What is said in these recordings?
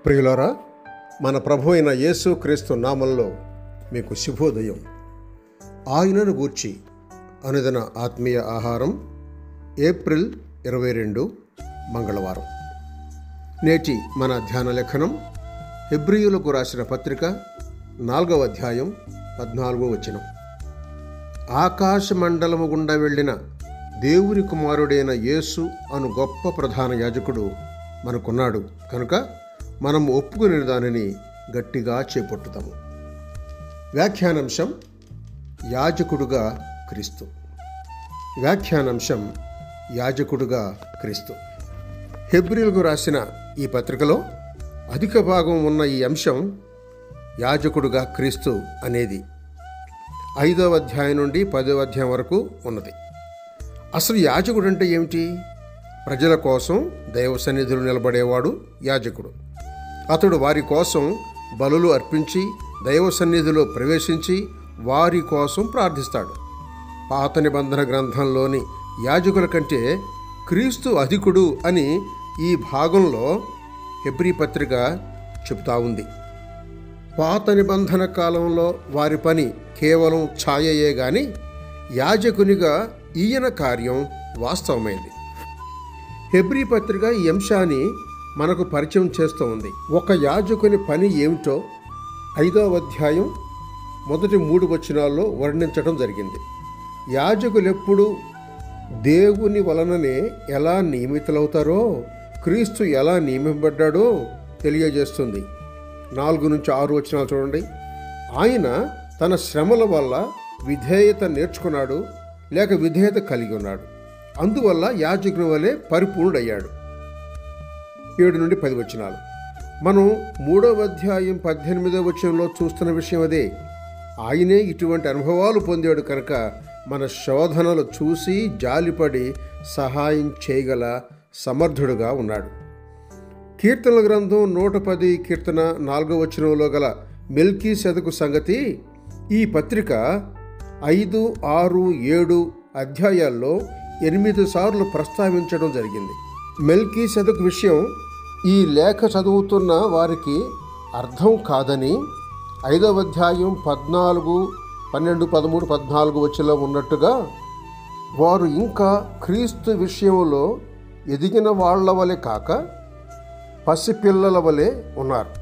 ప్రియులారా, మన ప్రభు అయిన యేసు క్రీస్తు నామంలో మీకు శుభోదయం. ఆయనను గూర్చి అనుదిన ఆత్మీయ ఆహారం, ఏప్రిల్ 22 మంగళవారం. నేటి మన ధ్యాన లేఖనం హెబ్రీయులకు రాసిన పత్రిక 4వ అధ్యాయం 14వ వచనం. ఆకాశ మండలము గుండా వెళ్ళిన దేవుని కుమారుడైన యేసు అను గొప్ప ప్రధాన యాజకుడు మనకున్నాడు కనుక మనం ఒప్పుకునే దానిని గట్టిగా చేపట్టుతాము. వ్యాఖ్యానాంశం యాజకుడుగా క్రీస్తు. వ్యాఖ్యానాంశం యాజకుడుగా క్రీస్తు. హెబ్రీయులకు రాసిన ఈ పత్రికలో అధిక భాగం ఉన్న ఈ అంశం యాజకుడుగా క్రీస్తు అనేది 5వ అధ్యాయం నుండి 10వ అధ్యాయం వరకు ఉన్నది. అసలు యాజకుడు అంటే ఏమిటి? ప్రజల కోసం దైవ సన్నిధిలో నిలబడేవాడు యాజకుడు. అతడు వారి కోసం బలులు అర్పించి దైవ సన్నిధిలో ప్రవేశించి వారి కోసం ప్రార్థిస్తాడు. పాత నిబంధన గ్రంథంలోని యాజకుల కంటే క్రీస్తు అధికుడు అని ఈ భాగంలో హెబ్రీ పత్రిక చెబుతా ఉంది. పాత నిబంధన కాలంలో వారి పని కేవలం ఛాయయే గాని యాజకునిగా ఈయన కార్యం వాస్తవమైంది. హెబ్రీ పత్రిక ఈ అంశాన్ని మనకు పరిచయం చేస్తూ ఉంది. ఒక యాజకుని పని ఏమిటో 5వ అధ్యాయం మొదటి 3 వచనాల్లో వర్ణించడం జరిగింది. యాజకులెప్పుడు దేవుని వలననే ఎలా నియమితులవుతారో, క్రీస్తు ఎలా నియమింపబడ్డాడో తెలియజేస్తుంది. 4 నుంచి 6 వచనాలు చూడండి. ఆయన తన శ్రమల వల్ల విధేయత నేర్చుకున్నాడు, లేక విధేయత కలిగి ఉన్నాడు. అందువల్ల యాజకుని వలె పరిపూర్ణుడయ్యాడు. 7 నుండి 10 వచనాలు. మనం 3వ అధ్యాయం 18వ వచనంలో చూస్తున్న విషయం అదే. ఆయనే ఇటువంటి అనుభవాలు పొందాడు కనుక మన శోధనలు చూసి జాలిపడి సహాయం చేయగల సమర్థుడుగా ఉన్నాడు. కీర్తనల గ్రంథం 110 కీర్తన 4వ వచనంలో గల మెల్కీసెదకు సంగతి ఈ పత్రిక 5, 6, 7 అధ్యాయాల్లో 8 సార్లు ప్రస్తావించడం జరిగింది. మెల్కీసెదకు విషయం ఈ లేఖ చదువుతున్న వారికి అర్థం కాదని 5వ అధ్యాయం 14, 12, 13, 14 వచనంలో ఉన్నట్టుగా వారు ఇంకా క్రీస్తు విషయంలో ఎదిగిన వాళ్ళ వలె కాక పసిపిల్లల వలె ఉన్నారు.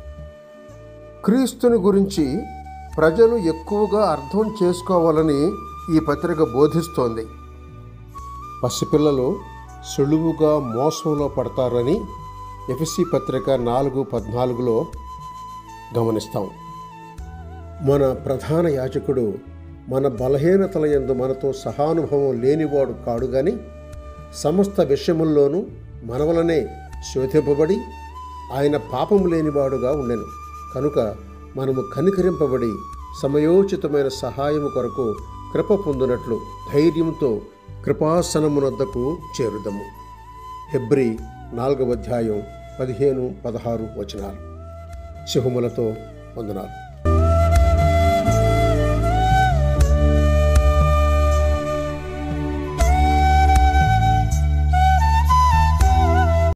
క్రీస్తుని గురించి ప్రజలు ఎక్కువగా అర్థం చేసుకోవాలని ఈ పత్రిక బోధిస్తోంది. పసిపిల్లలు సులువుగా మోసంలో పడతారని ఎఫెసీ పత్రిక 4:14లో గమనిస్తాం. మన ప్రధాన యాజకుడు మన బలహీనతల యందు మనతో సహానుభవం లేనివాడు కాడు గాని సమస్త విషయముల్లోనూ మన వలనే శోధింపబడి ఆయన పాపము లేనివాడుగా ఉండెను. కనుక మనము కనికరింపబడి సమయోచితమైన సహాయము కొరకు కృప పొందినట్లు ధైర్యంతో కృపాసనమునొద్దకు చేరుదము. హెబ్రీ 4వ అధ్యాయం 15, 16 వచనాలు. శుభములతో వందనాలు.